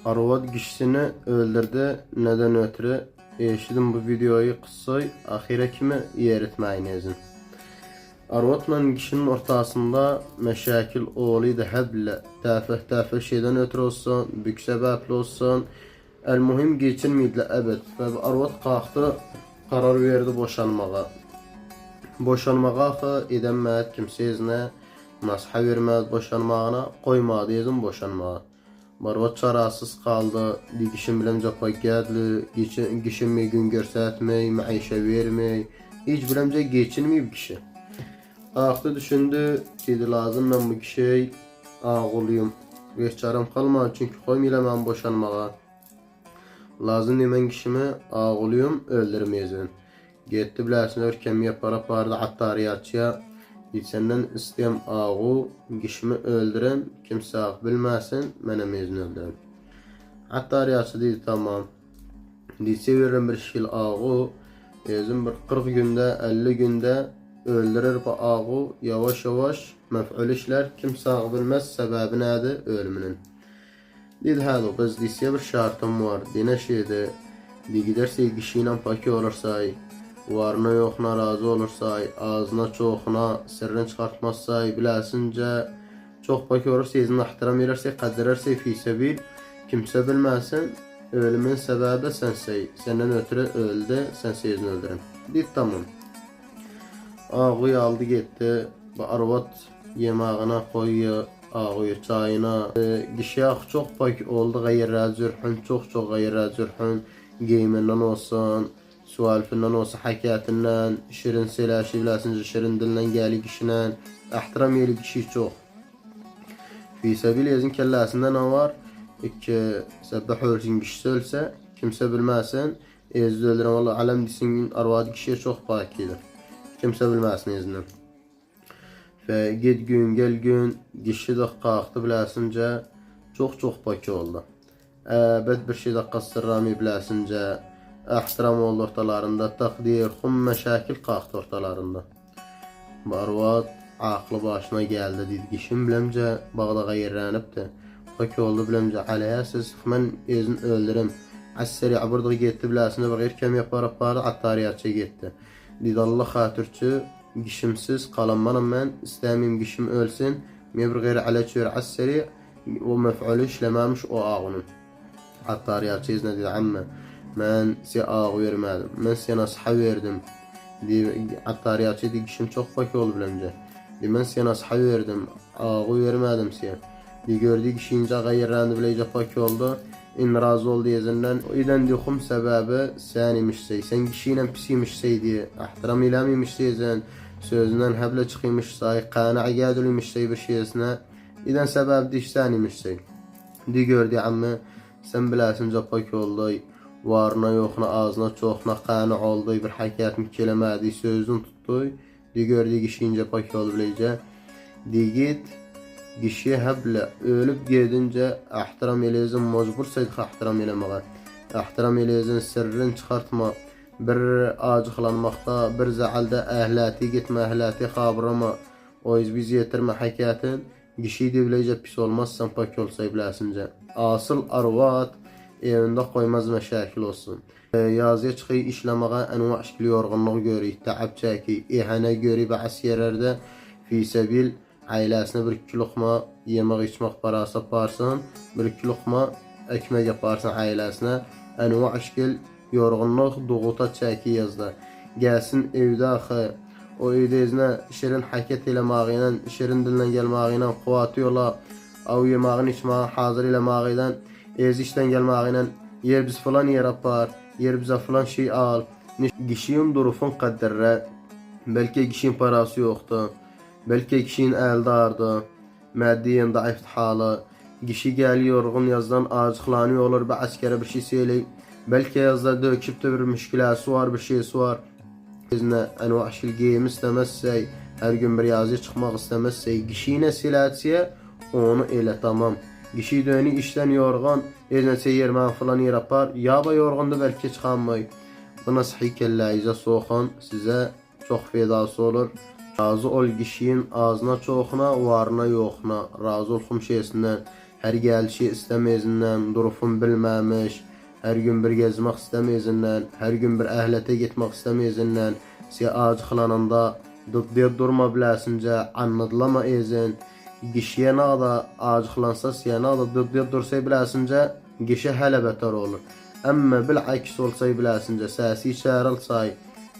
Arvad kişisini öldürdü. Neden ötürü? Eşidim bu videoyu kıssay ahire kimi yer etmeyinizin. Arvatla kişinin ortasında meşakil oğluydu heblə təfəh şeyden ötürü olsun, büyük sebepli olsun. El muhim geçilmeydiler evet. Ve Arvat kalktı, karar verdi boşanmağa. Boşanmağa edemedi kimseyizine, nasiha vermedi boşanmağına, koymadı yazın boşanmağa. Arvat çarasız kaldı, dikişin bilen capa geldi, kişin bir gün göstermey, maişe vermey, hiç bilemce geçilmeyip kişi. Kalktı düşündü, dedi lazım ben bu kişiyi ağılıyım. Geçarım kalmadı çünkü koymayla ben boşanmağa. Lazım demen kişimi ağılıyım, öldürmeyeceğim. Gitti bilersin örkem yapara pardı attariyatçıya. Senden isteyem ağu, kişimi öldürem, kimse ağ bilmesin, menem ezini öldürem. Attariyatçı dedi tamam. Diyse veririm bir şil ağu, ezin bir 40 günde, 50 günde öldürür bu ağu, yavaş yavaş mef'ul işler, kimse ağ bilmez, sebebi nedir? Ölümünün. Dedi hadi biz diyse bir şartım var, dine şeyde, di giderse kişiyle paki olursa, varına yoxuna razı olursa, ağzına çoxuna sırrını çıkartmazsa, biləsince çox paki olursa, izin ahtiram verirse, qəddirərsə fisebil, kimse bilməsin, ölümün səbəbi sənsə, səndən ötürü öldü, sənsə izin öldürün. Deyid tamam. Ağuyu aldı getdi, arvat yemeğine koyuyor, ağuyu çayına. Kişiyə çox paki oldu, gayrə zürhün, çox gayrə zürhün, giyimindən olsun, sualfinden olsa hakiyatinden, şirin selaşı biləsince şirin dilinden gəli kişiden, ehtiram yeli kişi çok. Fisebil yazın kelləsində ne var? İki səbbah ölsün kişisi ölse, kimse bilməsin, ezdi öldürən Allah aləm desin, arvadı kişiye çok pakidir. Kimse bilməsin ezindən. Ve git gün, gel gün, kişi də qalxdı biləsince, çok paki oldu. Bet bir şey də qastırrami biləsince, ehtiram oldu ortalarında, takdir, xum meşakil kalktı ortalarında. Arvat aklı başına geldi, dedi kişim bilemce bağdağa yerlenipti. Paki oldu bilemce, aleyha siz ben ezin öldürüm. Asseri abırdığı gitti biləsince, bir kem yaparıp vardı, attariyatçı gitti. Dedi Allah xatırçı, kişimsiz kalanmanım ben, istemeyim kişim ölsün. Bir gayri aleçör asseri, o mef'ulü işlememiş o ağının. Attariyatçı izne dedi, amme. Ben size ağ vermedim. Ben size nasiha verdim. Attariyatçı dedi kişim çok paki oldu bilemce. Ben size nasiha verdim. Ağ vermedim size. Gördüğü kişi ince gayırlandı bilece paki oldu. İn razı oldu yezinden. O yüzden diyukum sebebi sen imişsey. Sen kişiyle pis imişsey diye. Ahtiram ilam imişsey sen. Sözünden heble çıkıymışsay. Kana'a geldi imişsey bir şeyesine. İden sebebi de sen imişsey. Di gördü amma sen bilesin paki oldu. Varına yoxuna, ağzına çoxuna qani oldu, bir hakiyatını kelemədi, sözünü tutdu. Gördü kişi ince paki oldu biləcə. Git, kişi həblə ölüb gedince ehtiram eləyəcən, mecbursaydıq ehtiram eləməyə. Ehtiram eləyəcən, sırrını çıxartma, bir acıqlanmaqda, bir zəaldə əhləti gitmə, əhləti xabırama, o biz yetirmə hakiyatın. Kişi de biləcə pis olmazsan paki olsay biləsincə. Asıl arvat, evinde koymaz meşakil olsun. Yazıya çıkıyor işlemeye enva şekli yorgunluğu görüyor, taab çekiyor, ihane görüyor bazı yerlerde fisebil ailesine bir iki lokma yemek içmek parası yaparsın, bir iki lokma ekmek yaparsın ailesine enva şekil yorgunluk doğuta çekiyor yazdı. Gelsin evde axı, o evde izine şirin hareket eləmağıyla, şirin dilden gelmağıyla kuvatıyorlar, av yemeğini içmeğe hazır eləmağıyla ez işten gelmeğiyle yer biz falan yer yapar, yer bize falan şey al. Kişinin durufun kadderre, belki kişinin parası yoktu, belki kişinin elde ardı, maddiyen zayıf halı, kişi geliyor yorgun yazdan acıklanıyor olur, bir askere bir şey söyleyip, belki yazda döküp de bir müşkilası var, bir şeysi var. Bizne enva şil giyim istemezse, her gün bir yazı çıkmak istemezse, kişine silahsiye onu ele tamam. Kişi dönü işten yorgun, eznese yermen falan yer yapar. Ya da yorgundu belki çıkanmay. Bu nasihi kelleyize soğukun size çok faydası olur. Razı ol kişinin ağzına çoğuna, varına yoxuna. Razı ol şeysinden. her gelişi istemeyizinden, durufun bilmemiş, her gün bir gezmek istemeyizinden, her gün bir ehlete gitmek istemeyizinden, size acıklananda diye durma bilesince anladılama ezin, kişiye ne da acıklansa size ne da diye dursa bilesince kişi hele beter olur. Ama bilakis olsay bilesince, sesi çağrılsay,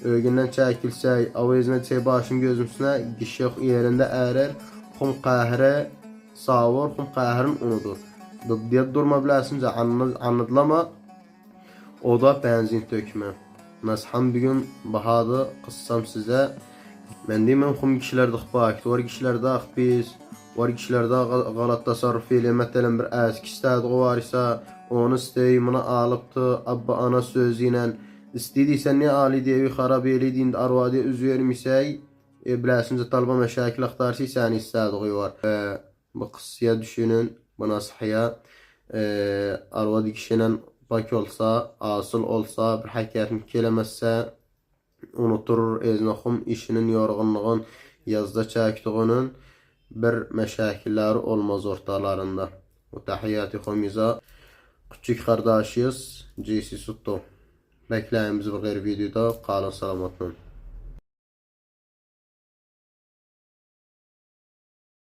ögünden çekilsay, avizine çay başın gözümsüne, kişi yerinde erer, kum kahre savur, kum kahrin unudur. Diye durma bilesince anladılama, o da benzin tökme. Mesela bir gün bahadı kıssam size, ben deyim kum kişilerde xbaki, var kişilerde biz, var kişilerde galat tasarruf ile, mesela bir eski istedi o var ise, onu isteyimini alıptı, abba ana sözüyle, istediysen ne ali diye bir harabiyeli dinde arvadiye üzvermişsey, bilesince talba meşakil aktarsı seni istedi var. Bu kıssıya düşünün, bu nasihiya, arvadi kişinin bak olsa, asıl olsa, bir hakikatin kelemezse, unuturur eznaxum işinin yorğunluğun yazda çəkdiğinin bir meşakilleri olmaz ortalarında. Bu tahiyyatı xomiza küçük kardeşiyiz, Jesse Sutto. Bekleyin bizi bu videoda. Kalın salamatla.